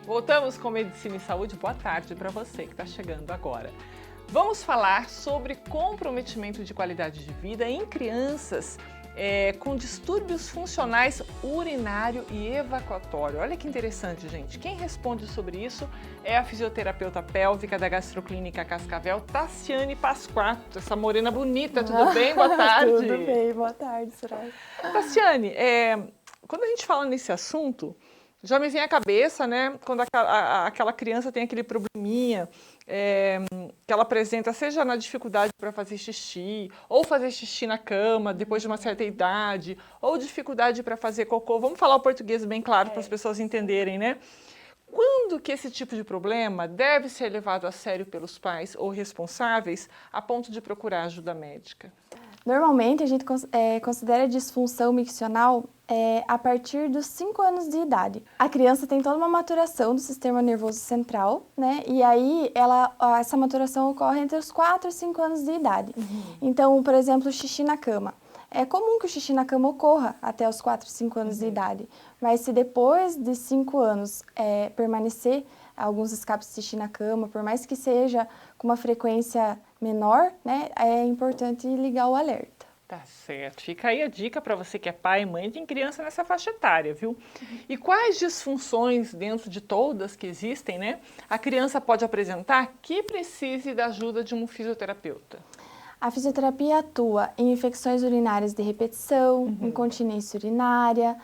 Voltamos com Medicina e Saúde. Boa tarde para você que está chegando agora. Vamos falar sobre comprometimento de qualidade de vida em crianças com distúrbios funcionais urinário e evacuatório. Olha que interessante, gente. Quem responde sobre isso é a fisioterapeuta pélvica da Gastroclínica Cascavel, Tassiane Pasquato. Essa morena bonita, tudo bem? Boa tarde. Tudo bem, boa tarde, Soraya. Tassiane, quando a gente fala nesse assunto, já me vem à cabeça, né, quando aquela criança tem aquele probleminha que ela apresenta, seja na dificuldade para fazer xixi, ou fazer xixi na cama depois de uma certa idade, ou dificuldade para fazer cocô. Vamos falar o português bem claro para as pessoas entenderem, né? Quando que esse tipo de problema deve ser levado a sério pelos pais ou responsáveis a ponto de procurar ajuda médica? Normalmente a gente considera disfunção miccional a partir dos 5 anos de idade. A criança tem toda uma maturação do sistema nervoso central, né? E aí essa maturação ocorre entre os 4 e 5 anos de idade. Então, por exemplo, o xixi na cama. É comum que o xixi na cama ocorra até os 4, 5 anos de idade, mas se depois de 5 anos permanecer alguns escapes de xixi na cama, por mais que seja com uma frequência menor, né, é importante ligar o alerta. Tá certo. Fica aí a dica para você que é pai e mãe de criança nessa faixa etária, viu? E quais disfunções dentro de todas que existem, né, a criança pode apresentar que precise da ajuda de um fisioterapeuta? A fisioterapia atua em infecções urinárias de repetição, incontinência urinária,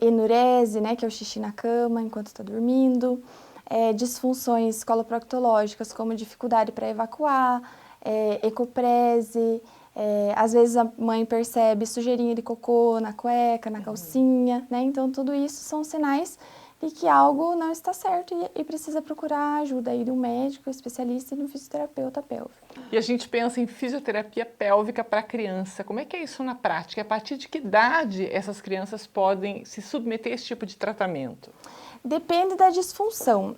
enurese, né, que é o xixi na cama enquanto está dormindo, disfunções coloproctológicas como dificuldade para evacuar, ecoprese, às vezes a mãe percebe sujeirinha de cocô na cueca, na calcinha, né? Então tudo isso são sinais de que algo não está certo e precisa procurar ajuda aí de um médico, especialista e de um fisioterapeuta pélvico. E a gente pensa em fisioterapia pélvica para criança. Como é que é isso na prática? A partir de que idade essas crianças podem se submeter a esse tipo de tratamento? Depende da disfunção.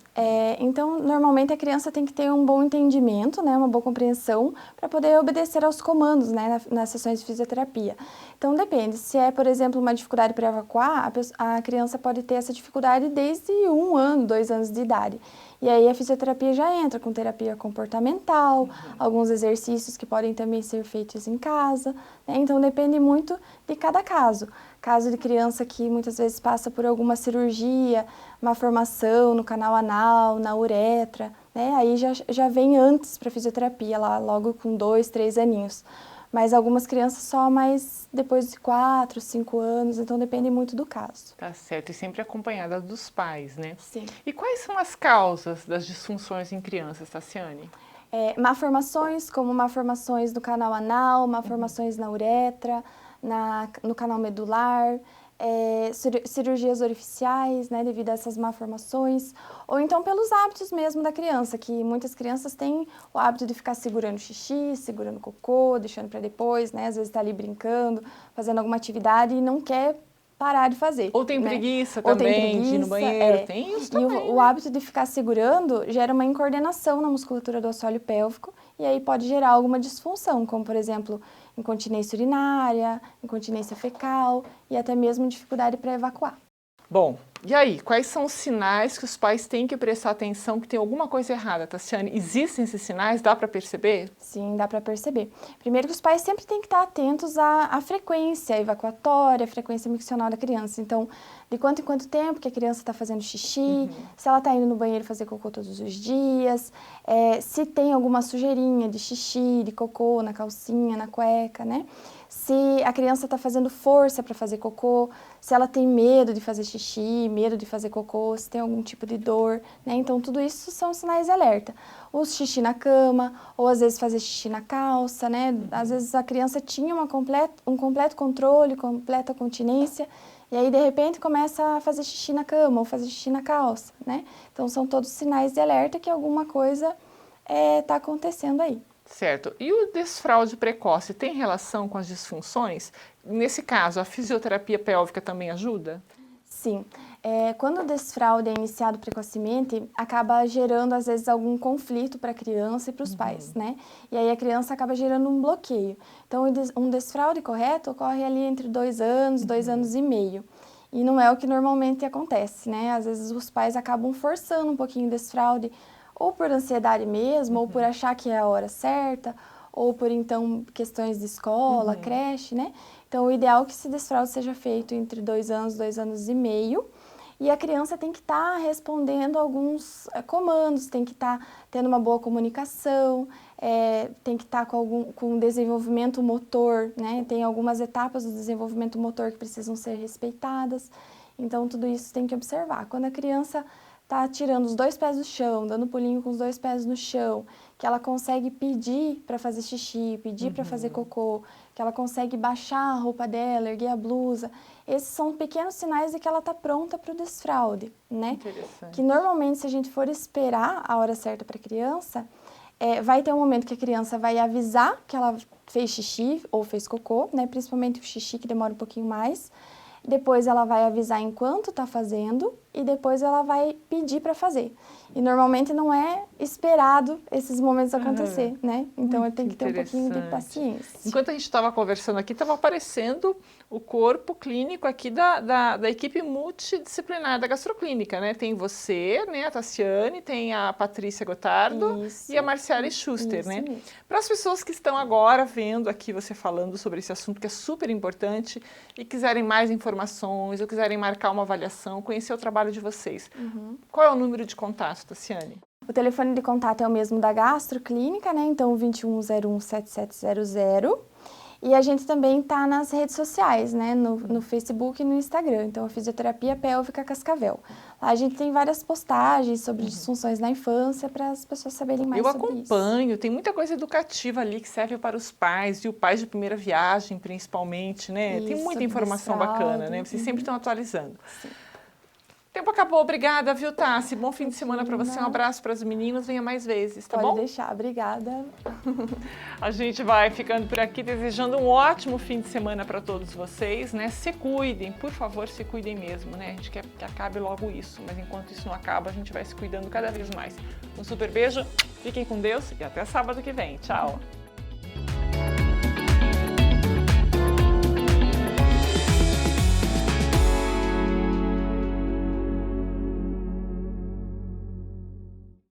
Então, normalmente a criança tem que ter um bom entendimento, né, uma boa compreensão, para poder obedecer aos comandos, né, nas sessões de fisioterapia. Então, depende. Se é, por exemplo, uma dificuldade para evacuar, a criança pode ter essa dificuldade desde 1 ano, 2 anos de idade. E aí a fisioterapia já entra com terapia comportamental, alguns exercícios que podem também ser feitos em casa, né? Então depende muito de cada caso. Caso de criança que muitas vezes passa por alguma cirurgia, uma formação no canal anal, na uretra, né? Aí já vem antes para fisioterapia, lá logo com 2, 3 aninhos. Mas algumas crianças só mais depois de 4, 5 anos, então depende muito do caso. Tá certo, e sempre acompanhada dos pais, né? Sim. E quais são as causas das disfunções em crianças, Tassiane? Malformações, como malformações do canal anal, malformações na uretra, no canal medular, cirurgias orificiais, né, devido a essas malformações, ou então pelos hábitos mesmo da criança, que muitas crianças têm o hábito de ficar segurando xixi, segurando cocô, deixando para depois, né, às vezes está ali brincando, fazendo alguma atividade e não quer parar de fazer. Ou tem né? preguiça Ou tem também, de ir no banheiro, tem isso também, o hábito de ficar segurando gera uma incoordenação na musculatura do assoalho pélvico e aí pode gerar alguma disfunção, como por exemplo, incontinência urinária, incontinência fecal e até mesmo dificuldade para evacuar. Bom, e aí, quais são os sinais que os pais têm que prestar atenção que tem alguma coisa errada, Tassiane? Existem esses sinais? Dá para perceber? Sim, dá para perceber. Primeiro que os pais sempre têm que estar atentos à frequência evacuatória, à frequência miccional da criança. Então, de quanto em quanto tempo que a criança está fazendo xixi, se ela está indo no banheiro fazer cocô todos os dias, se tem alguma sujeirinha de xixi, de cocô na calcinha, na cueca, né? Se a criança está fazendo força para fazer cocô, se ela tem medo de fazer xixi, medo de fazer cocô, se tem algum tipo de dor, né? Então, tudo isso são sinais de alerta. O xixi na cama, ou às vezes fazer xixi na calça, né? Às vezes a criança tinha um completo controle, completa continência, e aí, de repente, começa a fazer xixi na cama ou fazer xixi na calça, né? Então, são todos sinais de alerta que alguma coisa está acontecendo aí. Certo. E o desfraude precoce tem relação com as disfunções? Nesse caso, a fisioterapia pélvica também ajuda? Sim. Quando o desfraude é iniciado precocemente, acaba gerando, às vezes, algum conflito para a criança e para os pais, né? E aí a criança acaba gerando um bloqueio. Então, um desfraude correto ocorre ali entre 2 anos, 2 anos e meio. E não é o que normalmente acontece, né? Às vezes os pais acabam forçando um pouquinho desse fraude, ou por ansiedade mesmo, ou por achar que é a hora certa, ou por, então, questões de escola, creche, né? Então, o ideal é que esse desfraude seja feito entre 2 anos, 2 anos e meio, e a criança tem que estar respondendo alguns comandos, tem que estar tendo uma boa comunicação, tem que estar com desenvolvimento motor, né? Tem algumas etapas do desenvolvimento motor que precisam ser respeitadas, então tudo isso tem que observar. Quando a criança está tirando os 2 pés do chão, dando pulinho com os 2 pés no chão, que ela consegue pedir para fazer xixi, pedir para fazer cocô, que ela consegue baixar a roupa dela, erguer a blusa, esses são pequenos sinais de que ela está pronta para o desfraude, né? Interessante. Que normalmente, se a gente for esperar a hora certa para a criança, vai ter um momento que a criança vai avisar que ela fez xixi ou fez cocô, né? Principalmente o xixi, que demora um pouquinho mais. Depois ela vai avisar enquanto está fazendo e depois ela vai pedir para fazer. E normalmente não é esperado esses momentos acontecer, né? Então tem que ter um pouquinho de paciência. Enquanto a gente estava conversando aqui, estava aparecendo o corpo clínico aqui da equipe multidisciplinar da gastroclínica, né? Tem você, né, a Tassiane, tem a Patrícia Gotardo e a Marciale Schuster, né? Para as pessoas que estão agora vendo aqui você falando sobre esse assunto que é super importante e quiserem mais informações ou quiserem marcar uma avaliação, conhecer o trabalho de vocês, qual é o número de contato, Tassiane? O telefone de contato é o mesmo da gastroclínica, né? Então, 2101-7700. E a gente também está nas redes sociais, né? No Facebook e no Instagram. Então, a Fisioterapia Pélvica Cascavel. Lá a gente tem várias postagens sobre disfunções na infância para as pessoas saberem mais sobre isso. Eu acompanho, tem muita coisa educativa ali que serve para os pais, e o pais de primeira viagem, principalmente, né? Isso, tem muita informação bacana, né? Vocês sempre estão atualizando. Sim. O tempo acabou, obrigada, viu, Tassi? Bom fim de semana para você, um abraço para os meninos, venha mais vezes, tá bom? Pode deixar, obrigada. A gente vai ficando por aqui, desejando um ótimo fim de semana para todos vocês, né? Se cuidem, por favor, se cuidem mesmo, né? A gente quer que acabe logo isso, mas enquanto isso não acaba, a gente vai se cuidando cada vez mais. Um super beijo, fiquem com Deus e até sábado que vem. Tchau!